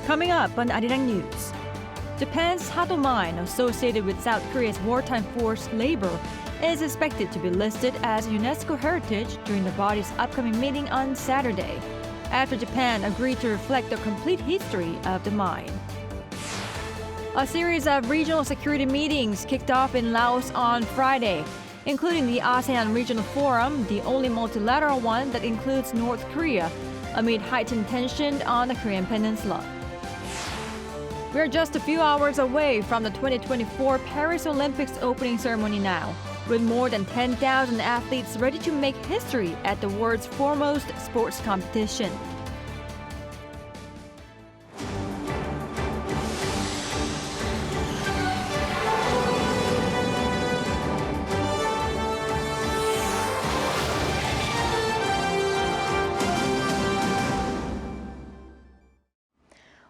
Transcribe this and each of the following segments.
Coming up on Arirang News. Japan's Sado mine, associated with South Korea's wartime forced labor, is expected to be listed as UNESCO heritage during the body's upcoming meeting on Saturday, after Japan agreed to reflect the complete history of the mine. A series of regional security meetings kicked off in Laos on Friday, including the ASEAN Regional Forum, the only multilateral one that includes North Korea, amid heightened tension on the Korean Peninsula. We're just a few hours away from the 2024 Paris Olympics opening ceremony now, with more than 10,000 athletes ready to make history at the world's foremost sports competition.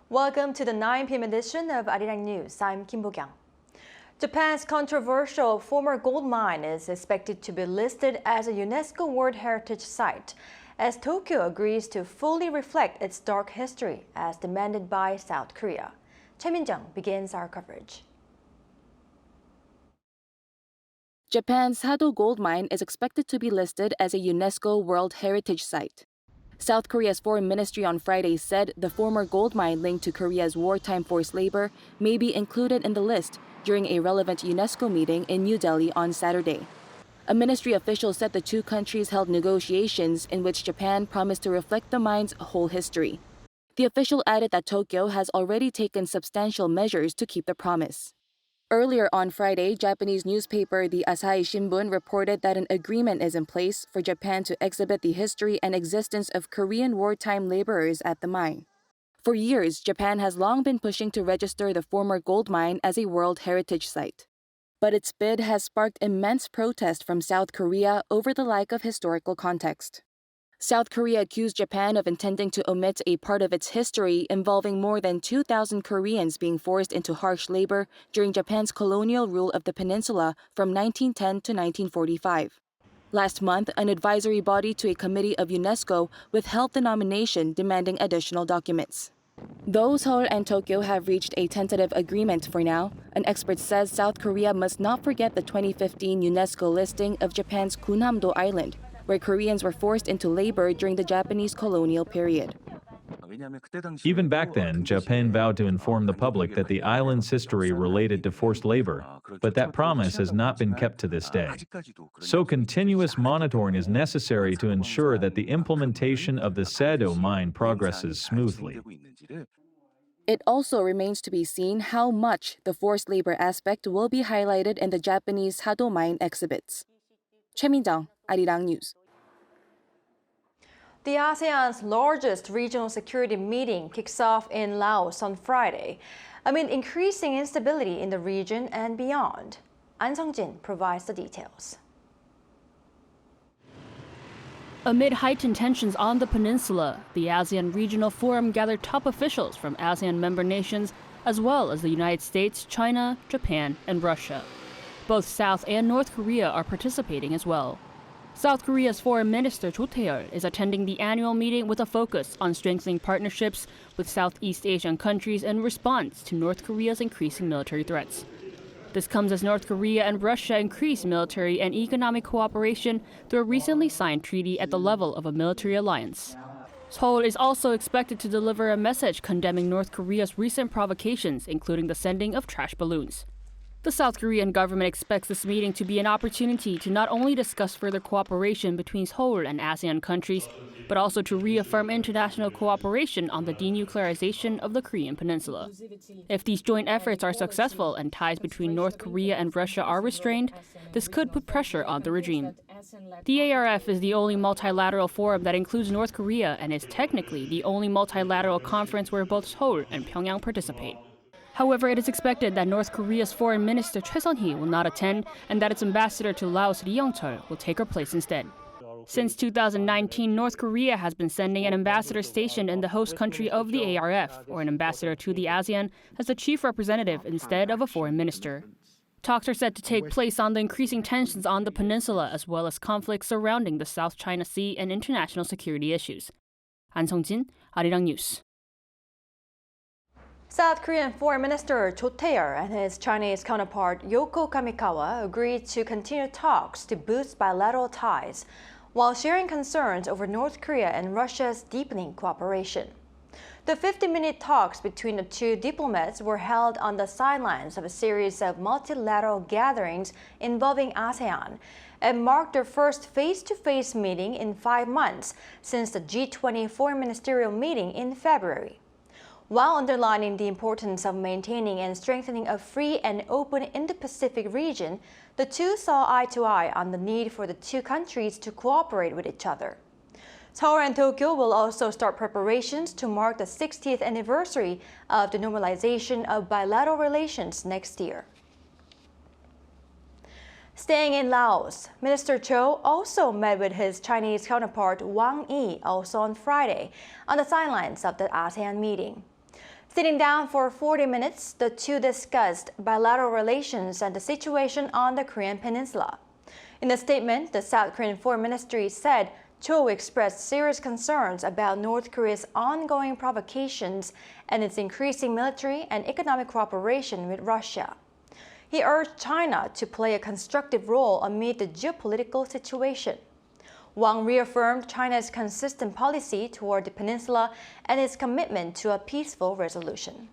Welcome to the 9 p.m. edition of Arirang News. I'm Kim Bo-kyung. Japan's controversial former gold mine is expected to be listed as a UNESCO World Heritage Site, as Tokyo agrees to fully reflect its dark history as demanded by South Korea. Choi Min-jung begins our coverage. Japan's Sado gold mine is expected to be listed as a UNESCO World Heritage Site. South Korea's foreign ministry on Friday said the former gold mine linked to Korea's wartime forced labor may be included in the list during a relevant UNESCO meeting in New Delhi on Saturday. A ministry official said the two countries held negotiations in which Japan promised to reflect the mine's whole history. The official added that Tokyo has already taken substantial measures to keep the promise. Earlier on Friday, Japanese newspaper the Asahi Shimbun reported that an agreement is in place for Japan to exhibit the history and existence of Korean wartime laborers at the mine. For years, Japan has long been pushing to register the former gold mine as a World Heritage Site. But its bid has sparked immense protest from South Korea over the lack of historical context. South Korea accused Japan of intending to omit a part of its history involving more than 2,000 Koreans being forced into harsh labor during Japan's colonial rule of the peninsula from 1910 to 1945. Last month, an advisory body to a committee of UNESCO withheld the nomination, demanding additional documents. Though Seoul and Tokyo have reached a tentative agreement for now, an expert says South Korea must not forget the 2015 UNESCO listing of Japan's Gunam-do Island, where Koreans were forced into labor during the Japanese colonial period. Even back then, Japan vowed to inform the public that the island's history related to forced labor, but that promise has not been kept to this day. So continuous monitoring is necessary to ensure that the implementation of the Sado mine progresses smoothly. It also remains to be seen how much the forced labor aspect will be highlighted in the Japanese Sado mine exhibits. Choi Min-jung, Arirang News. The ASEAN's largest regional security meeting kicks off in Laos on Friday, amid increasing instability in the region and beyond. An Sung-jin provides the details. Amid heightened tensions on the peninsula, the ASEAN Regional Forum gathered top officials from ASEAN member nations, as well as the United States, China, Japan, and Russia. Both South and North Korea are participating as well. South Korea's Foreign Minister Cho Tae-yeol is attending the annual meeting with a focus on strengthening partnerships with Southeast Asian countries in response to North Korea's increasing military threats. This comes as North Korea and Russia increase military and economic cooperation through a recently signed treaty at the level of a military alliance. Seoul is also expected to deliver a message condemning North Korea's recent provocations, including the sending of trash balloons. The South Korean government expects this meeting to be an opportunity to not only discuss further cooperation between Seoul and ASEAN countries, but also to reaffirm international cooperation on the denuclearization of the Korean Peninsula. If these joint efforts are successful and ties between North Korea and Russia are restrained, this could put pressure on the regime. The ARF is the only multilateral forum that includes North Korea and is technically the only multilateral conference where both Seoul and Pyongyang participate. However, it is expected that North Korea's Foreign Minister Choi Sun-hee will not attend and that its ambassador to Laos, Ri Yong-chol, will take her place instead. Since 2019, North Korea has been sending an ambassador stationed in the host country of the ARF, or an ambassador to the ASEAN, as the chief representative instead of a foreign minister. Talks are set to take place on the increasing tensions on the peninsula, as well as conflicts surrounding the South China Sea and international security issues. An Sung-jin, Arirang News. South Korean Foreign Minister Cho Tae-il and his Chinese counterpart Yoko Kamikawa agreed to continue talks to boost bilateral ties, while sharing concerns over North Korea and Russia's deepening cooperation. The 50-minute talks between the two diplomats were held on the sidelines of a series of multilateral gatherings involving ASEAN and marked their first face-to-face meeting in 5 months since the G20 foreign ministerial meeting in February. While underlining the importance of maintaining and strengthening a free and open Indo-Pacific region, the two saw eye to eye on the need for the two countries to cooperate with each other. Seoul and Tokyo will also start preparations to mark the 60th anniversary of the normalization of bilateral relations next year. Staying in Laos, Minister Cho also met with his Chinese counterpart Wang Yi also on Friday on the sidelines of the ASEAN meeting. Sitting down for 40 minutes, the two discussed bilateral relations and the situation on the Korean Peninsula. In a statement, the South Korean Foreign Ministry said Cho expressed serious concerns about North Korea's ongoing provocations and its increasing military and economic cooperation with Russia. He urged China to play a constructive role amid the geopolitical situation. Wang reaffirmed China's consistent policy toward the peninsula and its commitment to a peaceful resolution.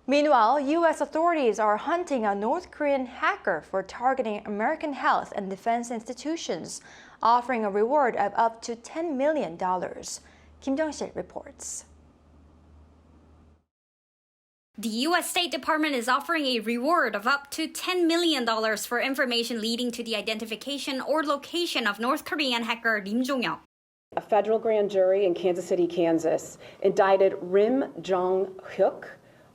Meanwhile, U.S. authorities are hunting a North Korean hacker for targeting American health and defense institutions, offering a reward of up to $10 million. Kim Jong-sil reports. The U.S. State Department is offering a reward of up to $10 million for information leading to the identification or location of North Korean hacker Rim Jong-hyuk. A federal grand jury in Kansas City, Kansas, indicted Rim Jong-hyuk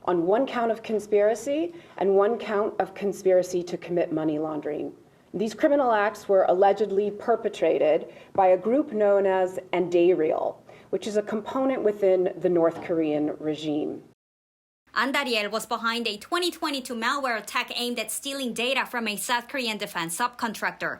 on 1 count of conspiracy and 1 count of conspiracy to commit money laundering. These criminal acts were allegedly perpetrated by a group known as Andariel, which is a component within the North Korean regime. Andariel was behind a 2022 malware attack aimed at stealing data from a South Korean defense subcontractor.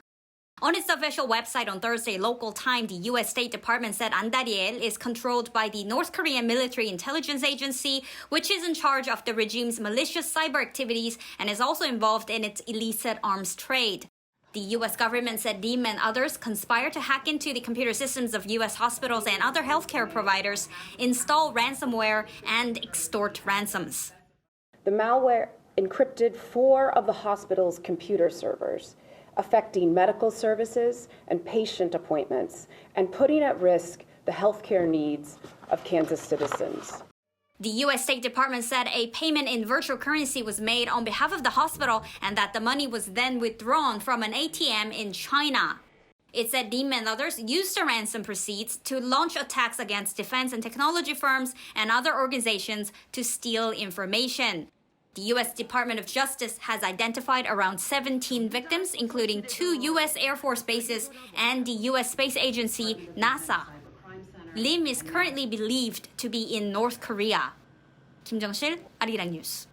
On its official website on Thursday local time, the U.S. State Department said Andariel is controlled by the North Korean Military Intelligence Agency, which is in charge of the regime's malicious cyber activities and is also involved in its illicit arms trade. The U.S. government said Rim and others conspired to hack into the computer systems of U.S. hospitals and other healthcare providers, install ransomware, and extort ransoms. The malware encrypted 4 of the hospital's computer servers, affecting medical services and patient appointments, and putting at risk the healthcare needs of Kansas citizens. The U.S. State Department said a payment in virtual currency was made on behalf of the hospital and that the money was then withdrawn from an ATM in China. It said Rim and others used the ransom proceeds to launch attacks against defense and technology firms and other organizations to steal information. The U.S. Department of Justice has identified around 17 victims, including 2 U.S. Air Force bases and the U.S. Space Agency, NASA. Rim is currently believed to be in North Korea. Kim Jong-sil, Arirang News.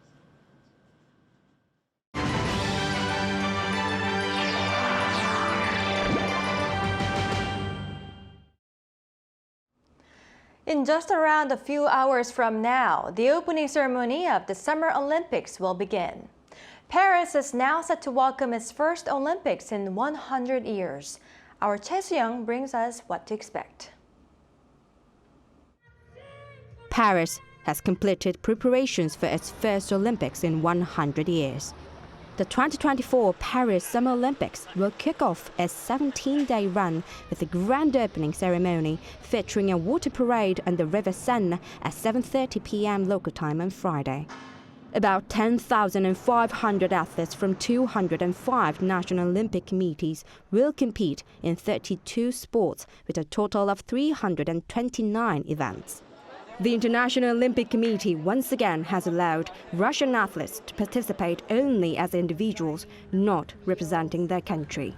In just around a few hours from now, the opening ceremony of the Summer Olympics will begin. Paris is now set to welcome its first Olympics in 100 years. Our Chae Soo-young brings us what to expect. Paris has completed preparations for its first Olympics in 100 years. The 2024 Paris Summer Olympics will kick off a 17-day run with a grand opening ceremony featuring a water parade on the River Seine at 7:30 p.m. local time on Friday. About 10,500 athletes from 205 national Olympic committees will compete in 32 sports with a total of 329 events. The International Olympic Committee once again has allowed Russian athletes to participate only as individuals, not representing their country.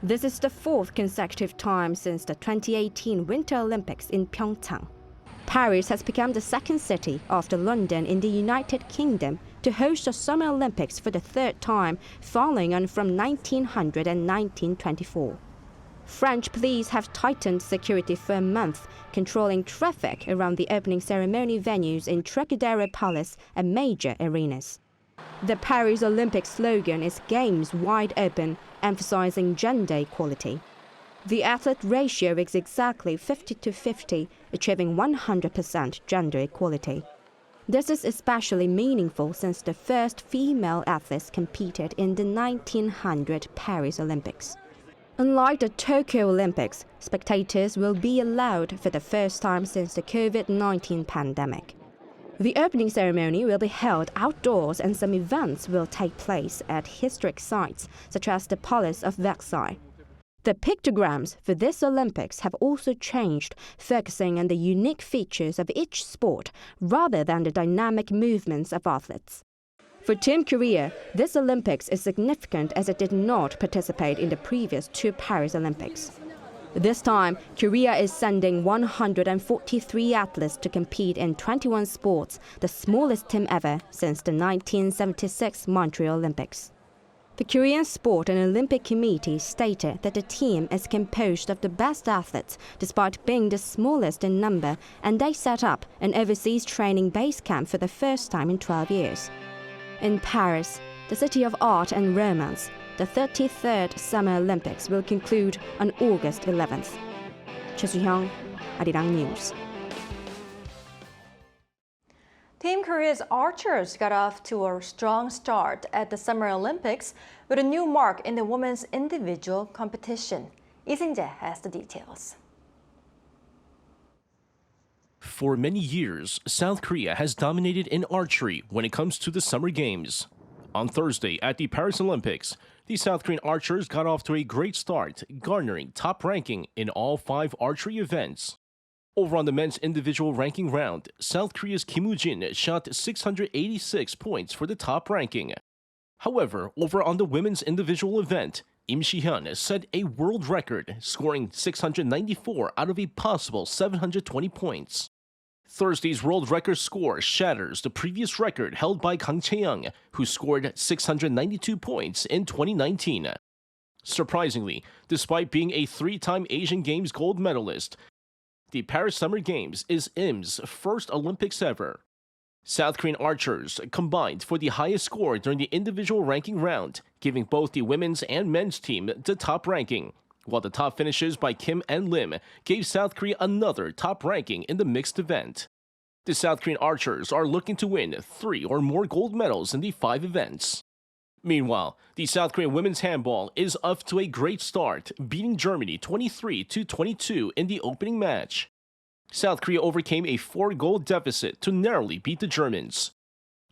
This is the 4th consecutive time since the 2018 Winter Olympics in Pyeongchang. Paris has become the 2nd city after London in the United Kingdom to host the Summer Olympics for the 3rd time, following on from 1900 and 1924. French police have tightened security for a month, controlling traffic around the opening ceremony venues in Trocadero Palace and major arenas. The Paris Olympics slogan is Games Wide Open, emphasizing gender equality. The athlete ratio is exactly 50-50, achieving 100% gender equality. This is especially meaningful since the first female athletes competed in the 1900 Paris Olympics. Unlike the Tokyo Olympics, spectators will be allowed for the first time since the COVID-19 pandemic. The opening ceremony will be held outdoors and some events will take place at historic sites, such as the Palace of Versailles. The pictograms for this Olympics have also changed, focusing on the unique features of each sport rather than the dynamic movements of athletes. For Team Korea, this Olympics is significant as it did not participate in the previous two Paris Olympics. This time, Korea is sending 143 athletes to compete in 21 sports, the smallest team ever since the 1976 Montreal Olympics. The Korean Sport and Olympic Committee stated that the team is composed of the best athletes despite being the smallest in number, and they set up an overseas training base camp for the first time in 12 years. In Paris, the city of art and romance, the 33rd Summer Olympics will conclude on August 11th. Choi Soo-hyung, Arirang News. Team Korea's archers got off to a strong start at the Summer Olympics with a new mark in the women's individual competition. Lee Seung-jae has the details. For many years, South Korea has dominated in archery when it comes to the Summer Games. On Thursday at the Paris Olympics, the South Korean archers got off to a great start, garnering top ranking in all 5 archery events. Over on the men's individual ranking round, South Korea's Kim Woo-jin shot 686 points for the top ranking. However, over on the women's individual event, Im Si-hyun set a world record, scoring 694 out of a possible 720 points. Thursday's world record score shatters the previous record held by Kang Chae-young, who scored 692 points in 2019. Surprisingly, despite being a 3-time Asian Games gold medalist, the Paris Summer Games is Im's first Olympics ever. South Korean archers combined for the highest score during the individual ranking round, giving both the women's and men's team the top ranking, while the top finishes by Kim and Lim gave South Korea another top ranking in the mixed event. The South Korean archers are looking to win 3 or more gold medals in the 5 events. Meanwhile, the South Korean women's handball is off to a great start, beating Germany 23-22 in the opening match. South Korea overcame a 4-goal deficit to narrowly beat the Germans.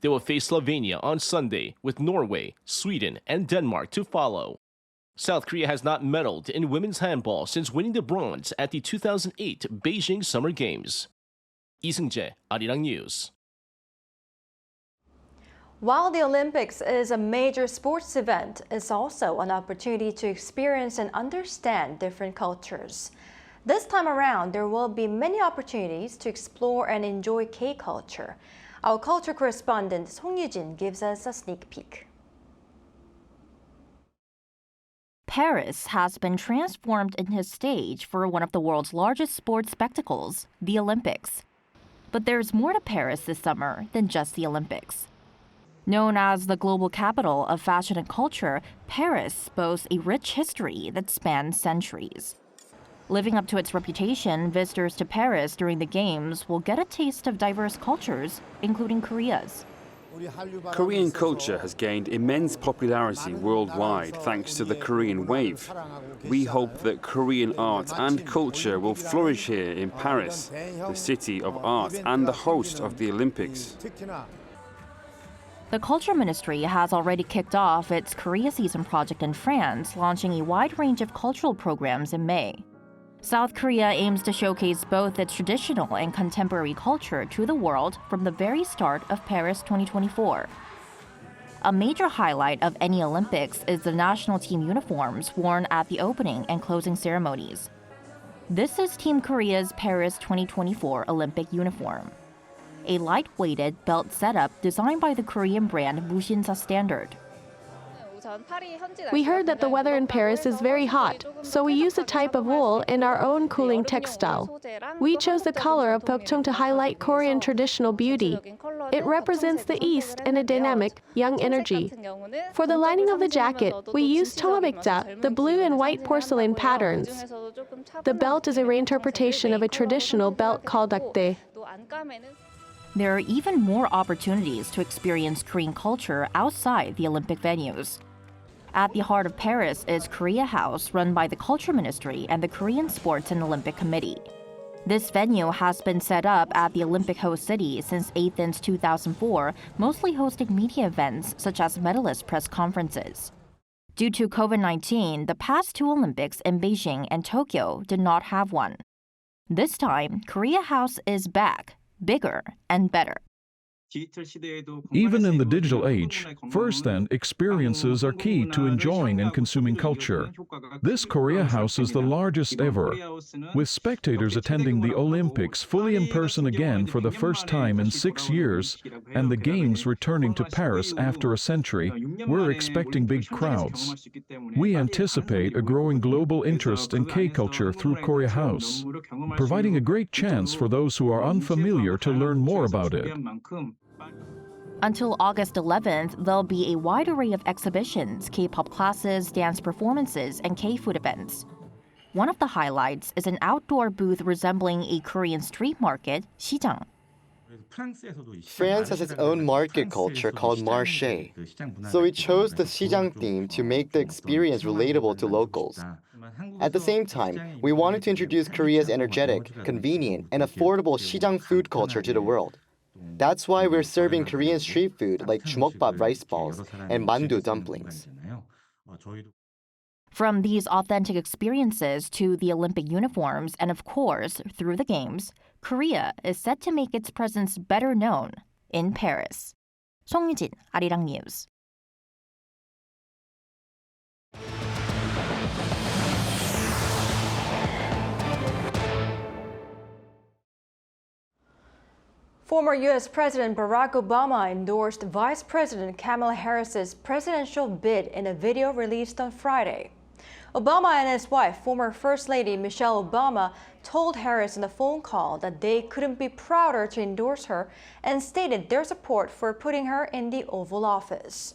They will face Slovenia on Sunday, with Norway, Sweden, and Denmark to follow. South Korea has not medaled in women's handball since winning the bronze at the 2008 Beijing Summer Games. Lee Seung-jae, Arirang News. While the Olympics is a major sports event, it's also an opportunity to experience and understand different cultures. This time around, there will be many opportunities to explore and enjoy K-culture. Our culture correspondent Song Yu-jin gives us a sneak peek. Paris has been transformed into a stage for one of the world's largest sports spectacles, the Olympics. But there's more to Paris this summer than just the Olympics. Known as the global capital of fashion and culture, Paris boasts a rich history that spans centuries. Living up to its reputation, visitors to Paris during the Games will get a taste of diverse cultures, including Korea's. Korean culture has gained immense popularity worldwide thanks to the Korean wave. We hope that Korean art and culture will flourish here in Paris, the city of art and the host of the Olympics. The Culture Ministry has already kicked off its Korea Season project in France, launching a wide range of cultural programs in May. South Korea aims to showcase both its traditional and contemporary culture to the world from the very start of Paris 2024. A major highlight of any Olympics is the national team uniforms worn at the opening and closing ceremonies. This is Team Korea's Paris 2024 Olympic uniform. A light-weighted belt setup designed by the Korean brand Mushinsa Standard. We heard that the weather in Paris is very hot, so we used a type of wool in our own cooling textile. We chose the color of bokjeong to highlight Korean traditional beauty. It represents the East and a dynamic, young energy. For the lining of the jacket, we used tomabekja, the blue and white porcelain patterns. The belt is a reinterpretation of a traditional belt called gov't. There are even more opportunities to experience Korean culture outside the Olympic venues. At the heart of Paris is Korea House, run by the Culture Ministry and the Korean Sports and Olympic Committee. This venue has been set up at the Olympic host city since Athens 2004, mostly hosting media events such as medalist press conferences. Due to COVID-19, the past two Olympics in Beijing and Tokyo did not have one. This time, Korea House is back, bigger and better. Even in the digital age, first-hand experiences are key to enjoying and consuming culture. This Korea House is the largest ever, with spectators attending the Olympics fully in person again for the first time in 6 years, and the Games returning to Paris after a century. We're expecting big crowds. We anticipate a growing global interest in K-culture through Korea House, providing a great chance for those who are unfamiliar to learn more about it. Until August 11th, there'll be a wide array of exhibitions, K-pop classes, dance performances, and K-food events. One of the highlights is an outdoor booth resembling a Korean street market, 시장. France has its own market culture called marché, so we chose the 시장 theme to make the experience relatable to locals. At the same time, we wanted to introduce Korea's energetic, convenient, and affordable 시장 food culture to the world. That's why we're serving Korean street food like 주먹밥 rice balls and mandu dumplings. From these authentic experiences to the Olympic uniforms and, of course, through the Games, Korea is set to make its presence better known in Paris. 송유진, Arirang News. Former U.S. President Barack Obama endorsed Vice President Kamala Harris's presidential bid in a video released on Friday. Obama and his wife, former First Lady Michelle Obama, told Harris in a phone call that they couldn't be prouder to endorse her and stated their support for putting her in the Oval Office.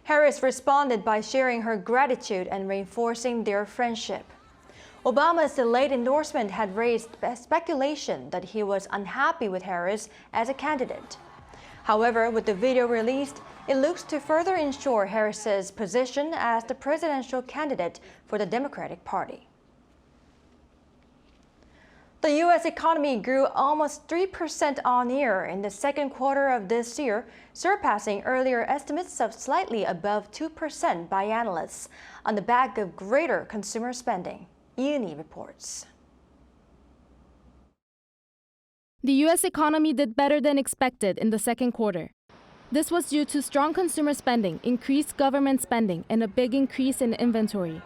Harris responded by sharing her gratitude and reinforcing their friendship. Obama's delayed endorsement had raised speculation that he was unhappy with Harris as a candidate. However, with the video released, it looks to further ensure Harris's position as the presidential candidate for the Democratic Party. The U.S. economy grew almost 3% on-year in the second quarter of this year, surpassing earlier estimates of slightly above 2% by analysts, on the back of greater consumer spending. Ian reports. The U.S. economy did better than expected in the second quarter. This was due to strong consumer spending, increased government spending, and a big increase in inventory.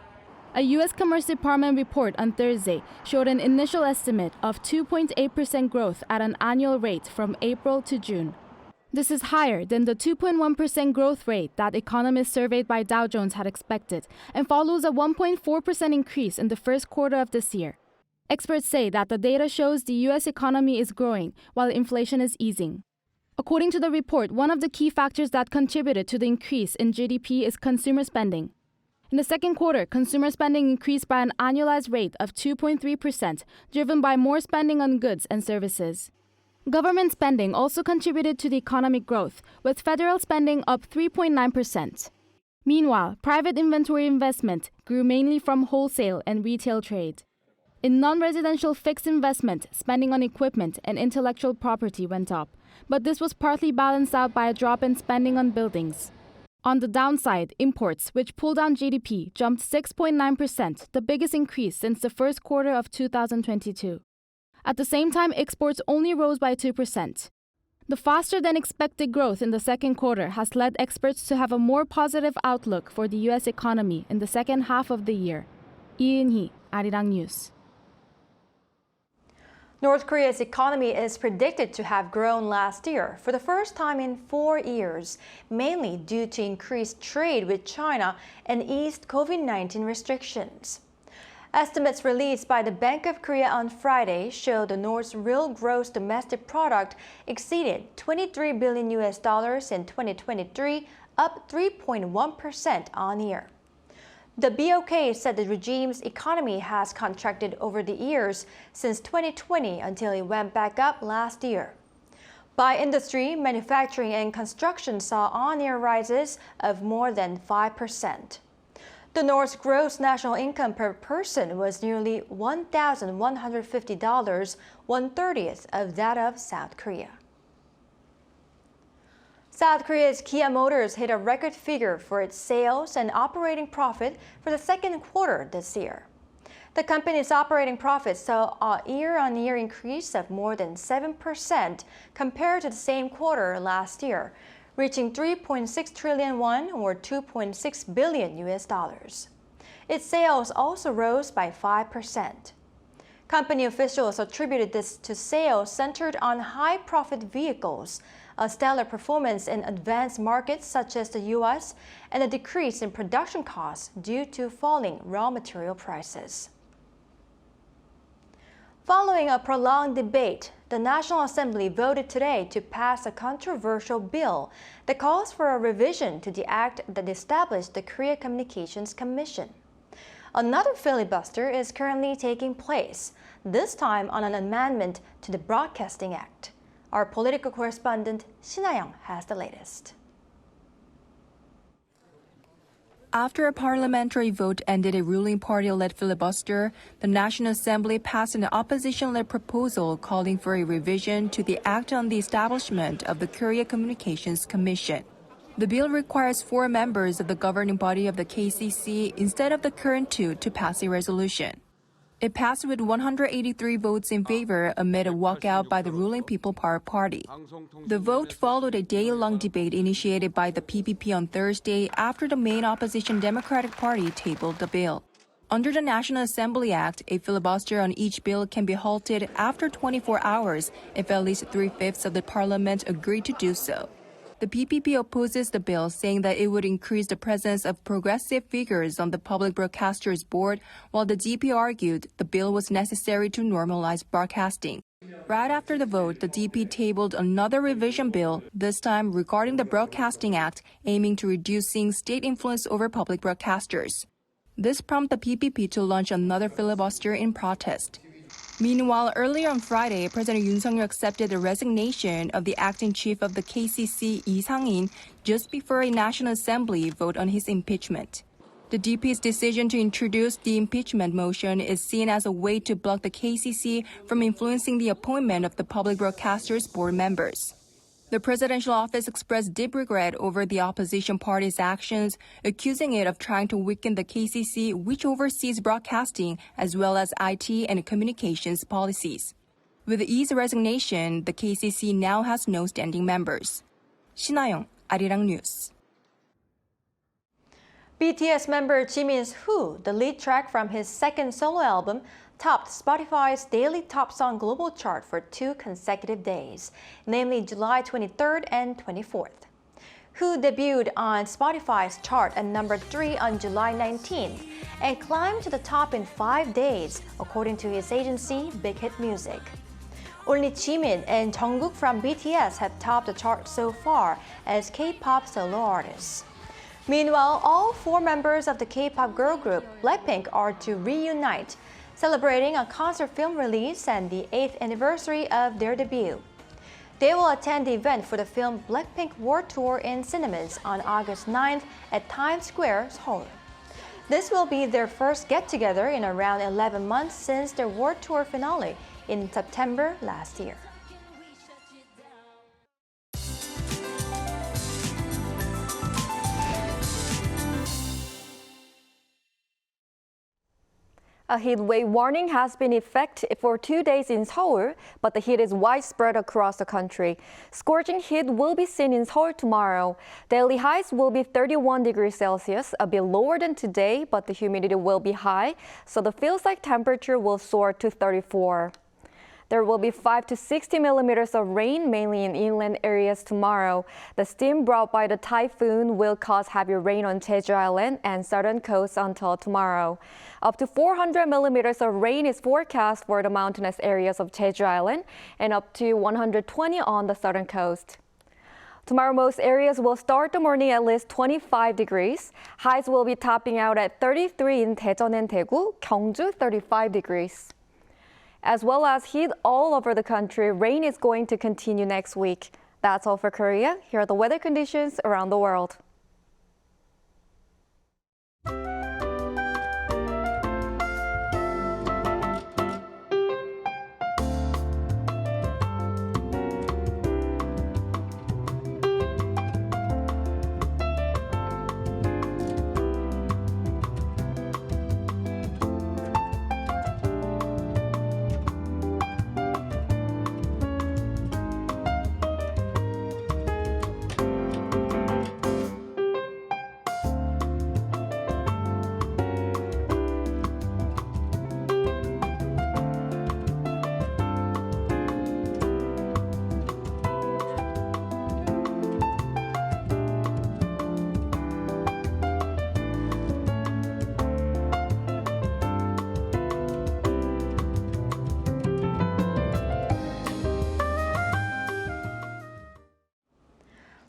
A U.S. Commerce Department report on Thursday showed an initial estimate of 2.8% growth at an annual rate from April to June. This is higher than the 2.1% growth rate that economists surveyed by Dow Jones had expected and follows a 1.4% increase in the first quarter of this year. Experts say that the data shows the U.S. economy is growing while inflation is easing. According to the report, one of the key factors that contributed to the increase in GDP is consumer spending. In the second quarter, consumer spending increased by an annualized rate of 2.3%, driven by more spending on goods and services. Government spending also contributed to the economic growth, with federal spending up 3.9%. Meanwhile, private inventory investment grew mainly from wholesale and retail trade. In non-residential fixed investment, spending on equipment and intellectual property went up, but this was partly balanced out by a drop in spending on buildings. On the downside, imports, which pulled down GDP, jumped 6.9%, the biggest increase since the first quarter of 2022. At the same time, exports only rose by 2%. The faster-than-expected growth in the second quarter has led experts to have a more positive outlook for the U.S. economy in the second half of the year. Ian Hee, Arirang News. North Korea's economy is predicted to have grown last year for the first time in 4 years, mainly due to increased trade with China and eased COVID-19 restrictions. Estimates released by the Bank of Korea on Friday show the North's real gross domestic product exceeded $23 billion in 2023, up 3.1% on year. The BOK said the regime's economy has contracted over the years since 2020 until it went back up last year. By industry, manufacturing and construction saw on-year rises of more than 5%. The North's gross national income per person was nearly $1,150, 1/30 of that of South Korea. South Korea's Kia Motors hit a record figure for its sales and operating profit for the second quarter this year. The company's operating profit saw a year-on-year increase of more than 7% compared to the same quarter last year, reaching 3.6 trillion won or $2.6 billion. Its sales also rose by 5%. Company officials attributed this to sales centered on high-profit vehicles, a stellar performance in advanced markets such as the U.S., and a decrease in production costs due to falling raw material prices. Following a prolonged debate, the National Assembly voted today to pass a controversial bill that calls for a revision to the act that established the Korea Communications Commission. Another filibuster is currently taking place, this time on an amendment to the Broadcasting Act. Our political correspondent, Sinayang, has the latest. After a parliamentary vote ended a ruling party-led filibuster, the National Assembly passed an opposition-led proposal calling for a revision to the Act on the Establishment of the Korea Communications Commission. The bill requires 4 members of the governing body of the KCC instead of the current 2 to pass a resolution. It passed with 183 votes in favor amid a walkout by the ruling People Power Party. The vote followed a day-long debate initiated by the PPP on Thursday after the main opposition Democratic Party tabled the bill. Under the National Assembly Act, a filibuster on each bill can be halted after 24 hours if at least 3/5 of the parliament agree to do so. The PPP opposes the bill, saying that it would increase the presence of progressive figures on the Public Broadcasters Board, while the DP argued the bill was necessary to normalize broadcasting. Right after the vote, the DP tabled another revision bill, this time regarding the Broadcasting Act, aiming to reducing state influence over public broadcasters. This prompted the PPP to launch another filibuster in protest. Meanwhile, earlier on Friday, President Yoon Suk-yeol accepted the resignation of the acting chief of the KCC, Lee Sang-in, just before a National Assembly vote on his impeachment. The DP's decision to introduce the impeachment motion is seen as a way to block the KCC from influencing the appointment of the Public Broadcasters Board members. The presidential office expressed deep regret over the opposition party's actions, accusing it of trying to weaken the KCC, which oversees broadcasting as well as IT and communications policies. With Lee's resignation, the KCC now has no standing members. 신하영, Arirang News. BTS member Jimin's Who, the lead track from his second solo album, topped Spotify's daily top song global chart for 2 consecutive days, namely July 23rd and 24th. Who debuted on Spotify's chart at number 3 on July 19th and climbed to the top in 5 days, according to his agency, Big Hit Music. Only Jimin and Jungkook from BTS have topped the chart so far as K-pop solo artists. Meanwhile, all 4 members of the K-pop girl group Blackpink are to reunite, celebrating a concert film release and the 8th anniversary of their debut. They will attend the event for the film Blackpink World Tour in cinemas on August 9th at Times Square, Seoul. This will be their first get-together in around 11 months since their World Tour finale in September last year. A heat wave warning has been in effect for 2 days in Seoul, but the heat is widespread across the country. Scorching heat will be seen in Seoul tomorrow. Daily highs will be 31 degrees Celsius, a bit lower than today, but the humidity will be high, so the feels-like temperature will soar to 34. There will be 5 to 60 millimeters of rain, mainly in inland areas tomorrow. The steam brought by the typhoon will cause heavy rain on Jeju Island and southern coast until tomorrow. Up to 400 millimeters of rain is forecast for the mountainous areas of Jeju Island and up to 120 on the southern coast. Tomorrow, most areas will start the morning at least 25 degrees. Highs will be topping out at 33 in Daejeon and Daegu, Gyeongju 35 degrees. As well as heat all over the country, rain is going to continue next week. That's all for Korea. Here are the weather conditions around the world.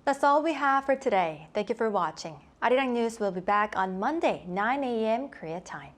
That's all we have for today. Thank you for watching. Arirang News will be back on Monday, 9 a.m. Korea time.